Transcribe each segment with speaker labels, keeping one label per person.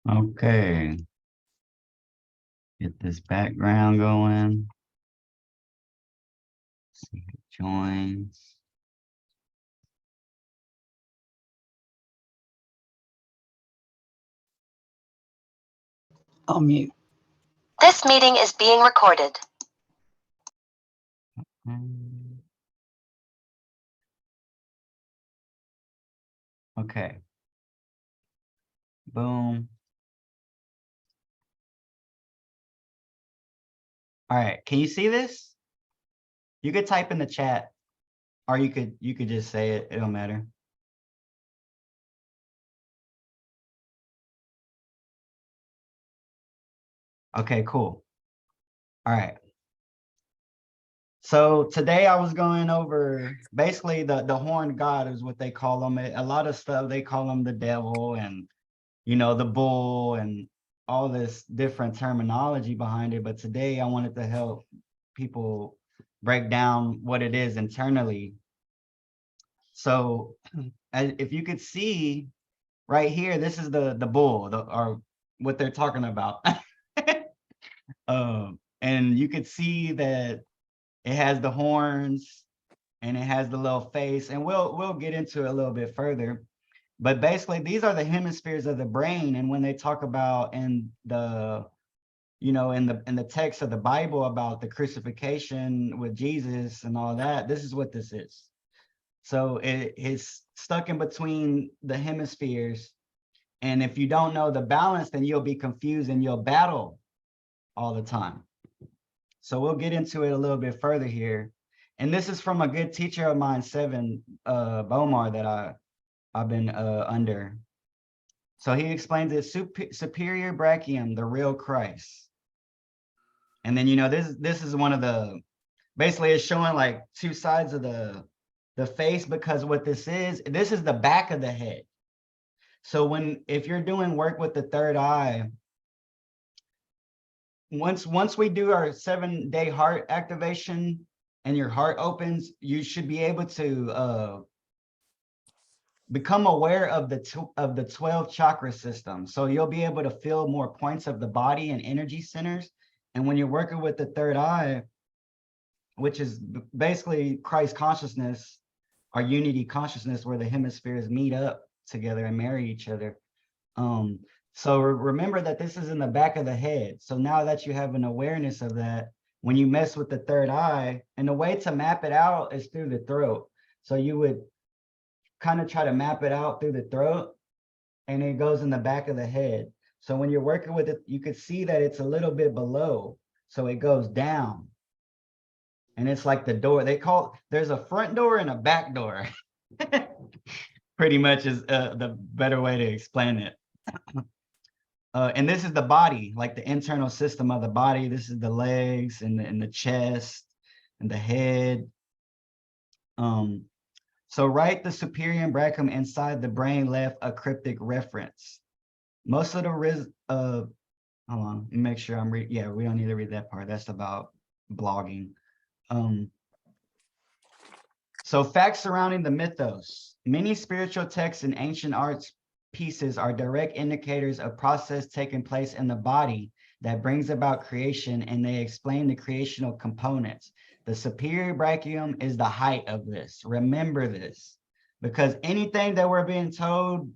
Speaker 1: Okay, get this background going. See who joins.
Speaker 2: I'll mute.
Speaker 3: This meeting is being recorded.
Speaker 1: Okay. Boom. All right. Can you see this? You could type in the chat, or you could just say it. It don't matter. Okay, cool. All right. So today I was going over basically the horned god is what they call him. A lot of stuff they call him the devil and the bull and all this different terminology behind it. But today I wanted to help people break down what it is internally. So if you could see right here, this is the bull, or what they're talking about. And you could see that it has the horns and it has the little face, and we'll get into it a little bit further. But basically, these are the hemispheres of the brain. And when they talk about in the in the text of the Bible about the crucifixion with Jesus and all that, this is what this is. So it is stuck in between the hemispheres. And if you don't know the balance, then you'll be confused and you'll battle all the time. So we'll get into it a little bit further here. And this is from a good teacher of mine, Seven Bomar, that I've been under. So he explains it, superior Brachium, the real Christ. And then, this is one of the, basically it's showing like two sides of the face, because what this is the back of the head. So if you're doing work with the third eye, once we do our 7-day heart activation and your heart opens, you should be able to become aware of the 12 chakra system. So you'll be able to feel more points of the body and energy centers. And when you're working with the third eye, which is basically Christ consciousness, our unity consciousness, where the hemispheres meet up together and marry each other. So remember that this is in the back of the head. So now that you have an awareness of that, when you mess with the third eye, and the way to map it out is through the throat. So you would kind of try to map it out through the throat, and it goes in the back of the head. So when you're working with it, you could see that it's a little bit below. So it goes down. And it's like the door. There's a front door and a back door. Pretty much is the better way to explain it. And this is the body, like the internal system of the body. This is the legs and the chest and the head. So write the superior Brachium inside the brain left a cryptic reference. Most of the hold on, let me make sure I'm reading. Yeah, we don't need to read that part. That's about blogging. So facts surrounding the mythos. Many spiritual texts and ancient arts pieces are direct indicators of process taking place in the body that brings about creation, and they explain the creational components. The superior Brachium is the height of this. Remember this, because anything that we're being told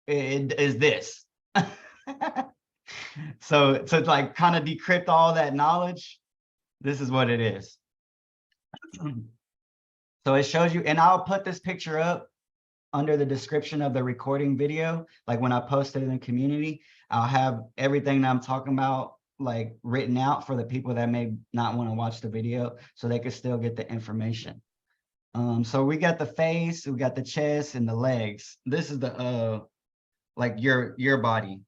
Speaker 1: is this. So to like kind of decrypt all that knowledge, this is what it is. So it shows you, and I'll put this picture up under the description of the recording video. Like when I post it in the community, I'll have everything that I'm talking about like written out for the people that may not want to watch the video, so they could still get the information. So we got the face, we got the chest, and the legs. This is the like your body.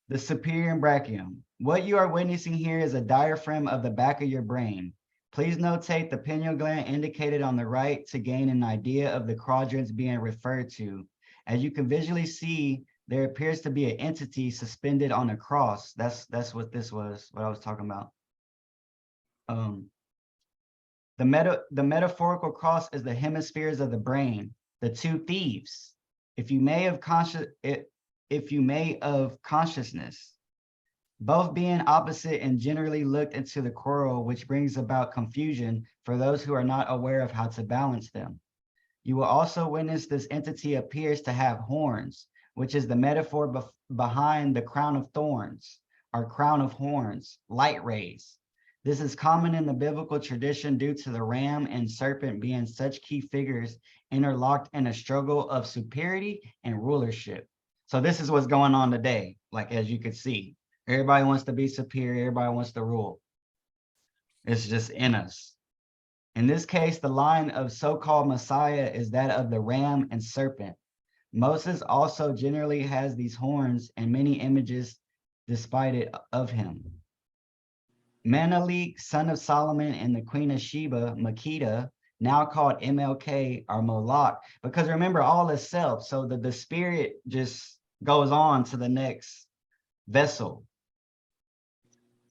Speaker 1: The superior Brachium. What you are witnessing here is a diaphragm of the back of your brain. Please notate the pineal gland indicated on the right to gain an idea of the quadrants being referred to. As you can visually see, there appears to be an entity suspended on a cross. That's what this was, what I was talking about. The metaphorical cross is the hemispheres of the brain, the two thieves. If you may have if you may, of consciousness, both being opposite and generally looked into the quarrel, which brings about confusion for those who are not aware of how to balance them. You will also witness this entity appears to have horns, which is the metaphor behind the crown of thorns, or crown of horns, light rays. This is common in the biblical tradition due to the ram and serpent being such key figures interlocked in a struggle of superiority and rulership. So this is what's going on today, like as you can see. Everybody wants to be superior, everybody wants to rule. It's just in us. In this case, the line of so-called Messiah is that of the ram and serpent. Moses also generally has these horns and many images despite it of him. Menelik, son of Solomon, and the queen of Sheba, Makeda, now called MLK, or Moloch, because remember, all is self. So the spirit just goes on to the next vessel.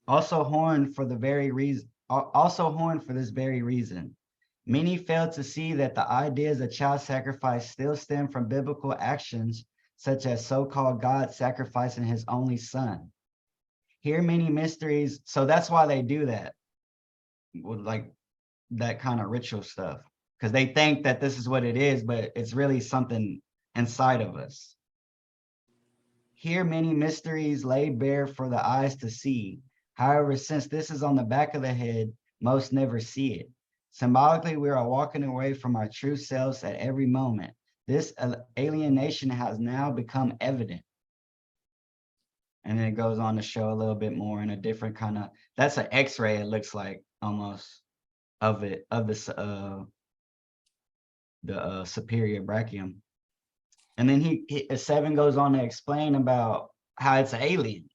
Speaker 1: Also horned for this very reason. Many fail to see that the ideas of child sacrifice still stem from biblical actions, such as so-called God sacrificing his only son. Here many mysteries, so that's why they do that, with like that kind of ritual stuff, because they think that this is what it is, but it's really something inside of us. Here many mysteries lay bare for the eyes to see. However, since this is on the back of the head, most never see it. Symbolically, we are walking away from our true selves at every moment. This alienation has now become evident. And then it goes on to show a little bit more in a different kind of, that's an X-ray, it looks like, almost, of it, of the superior Brachium. And then he 7 goes on to explain about how it's an alien.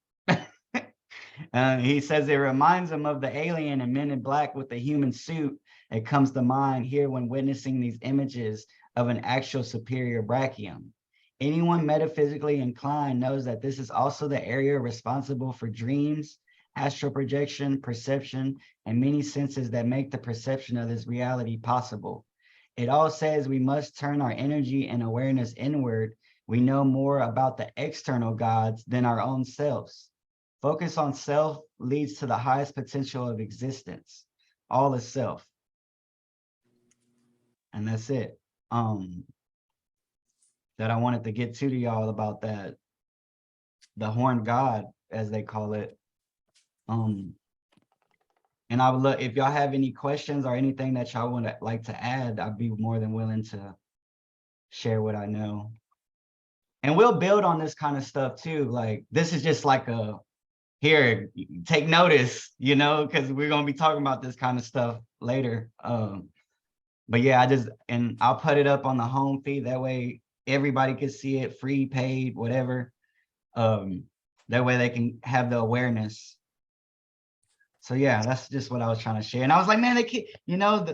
Speaker 1: He says it reminds him of the alien in Men in Black with the human suit. It comes to mind here when witnessing these images of an actual superior Brachium. Anyone metaphysically inclined knows that this is also the area responsible for dreams, astral projection, perception, and many senses that make the perception of this reality possible. It all says we must turn our energy and awareness inward. We know more about the external gods than our own selves. Focus on self leads to the highest potential of existence. All is self. And that's it. That I wanted to get to y'all about that, the horned God, as they call it. And I would look, if y'all have any questions or anything that y'all would like to add, I'd be more than willing to share what I know. And we'll build on this kind of stuff too. Like, this is just like a, here, take notice, you know, because we're going to be talking about this kind of stuff later. But yeah, and I'll put it up on the home feed. That way everybody can see it, free, paid, whatever. That way they can have the awareness. So yeah, that's just what I was trying to share. And I was like, man, they keep, you know,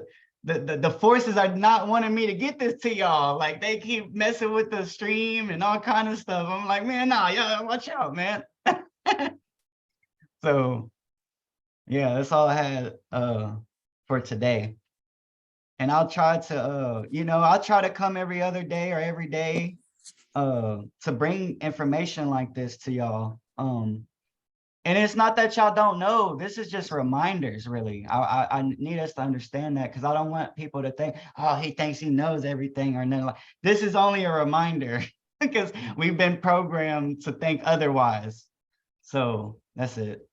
Speaker 1: the forces are not wanting me to get this to y'all. Like, they keep messing with the stream and all kind of stuff. I'm like, man, nah, y'all watch out, man. So yeah, that's all I had for today. And I'll try to you know, I'll try to come every other day or every day to bring information like this to y'all. And it's not that y'all don't know, this is just reminders, really. I need us to understand that, because I don't want people to think, oh, he thinks he knows everything or nothing. Like, this is only a reminder because we've been programmed to think otherwise. So that's it.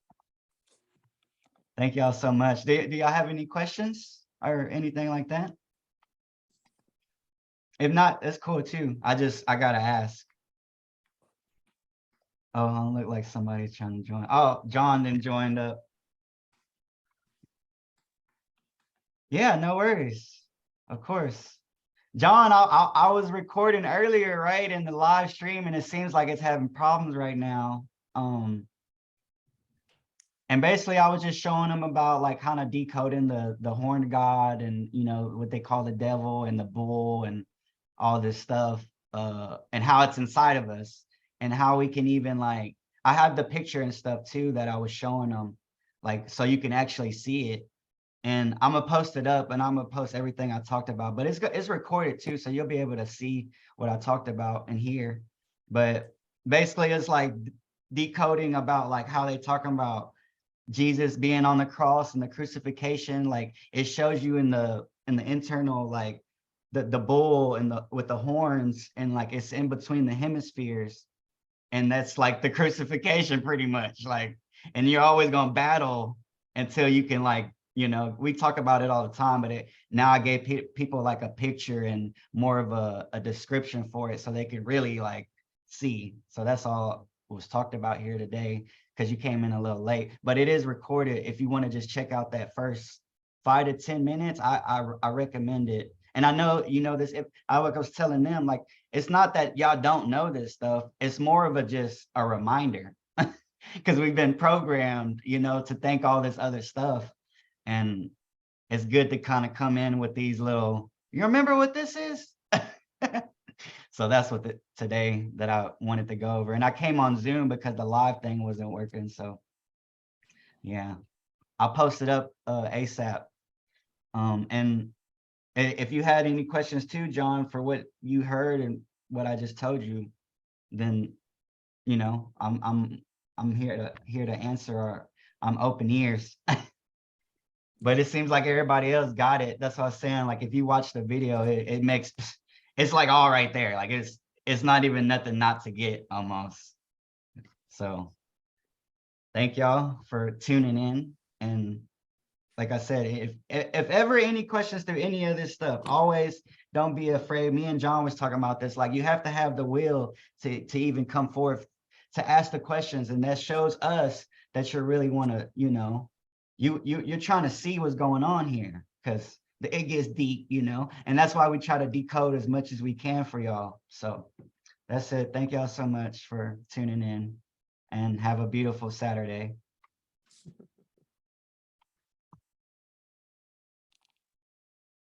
Speaker 1: Thank y'all so much. Do y'all have any questions or anything like that? If not, that's cool too. I gotta ask. Oh, I don't look like somebody's trying to join. Oh, John then joined up. Yeah, no worries. Of course. John, I was recording earlier, right, in the live stream, and it seems like it's having problems right now. And basically I was just showing them about like kind of decoding the horned God, and you know what they call the devil and the bull and all this stuff, and how it's inside of us, and how we can even, like, I have the picture and stuff too that I was showing them, like, so you can actually see it. And I'm gonna post it up, and I'm gonna post everything I talked about, but it's recorded too, so you'll be able to see what I talked about and hear. But basically it's like decoding about like how they talking about Jesus being on the cross and the crucifixion. Like it shows you in the internal, like the bull and the with the horns, and like it's in between the hemispheres, and that's like the crucifixion pretty much. Like, and you're always gonna battle until you can, like, you know, we talk about it all the time, but now I gave people like a picture and more of a description for it so they could really like see. So that's all was talked about here today, because you came in a little late, but it is recorded. If you want to just check out that first 5 to 10 minutes, I recommend it. And I know, you know, this, if I was telling them, like, it's not that y'all don't know this stuff. It's more of just a reminder, because we've been programmed, you know, to think all this other stuff. And it's good to kind of come in with these little, you remember what this is? So that's what today that I wanted to go over. And I came on Zoom because the live thing wasn't working. So yeah, I'll post it up ASAP. And if you had any questions too, John, for what you heard and what I just told you, then, you know, I'm here to answer, or I'm open ears. But it seems like everybody else got it. That's what I was saying. Like if you watch the video, it makes, it's like all right there. Like it's not even nothing not to get almost. So thank y'all for tuning in. And like I said, if ever any questions through any of this stuff, always don't be afraid. Me and John was talking about this. Like you have to have the will to even come forth to ask the questions, and that shows us that you really want to, you know, you're trying to see what's going on here, because it gets deep, you know, and that's why we try to decode as much as we can for y'all. So that's it. Thank y'all so much for tuning in, and have a beautiful Saturday.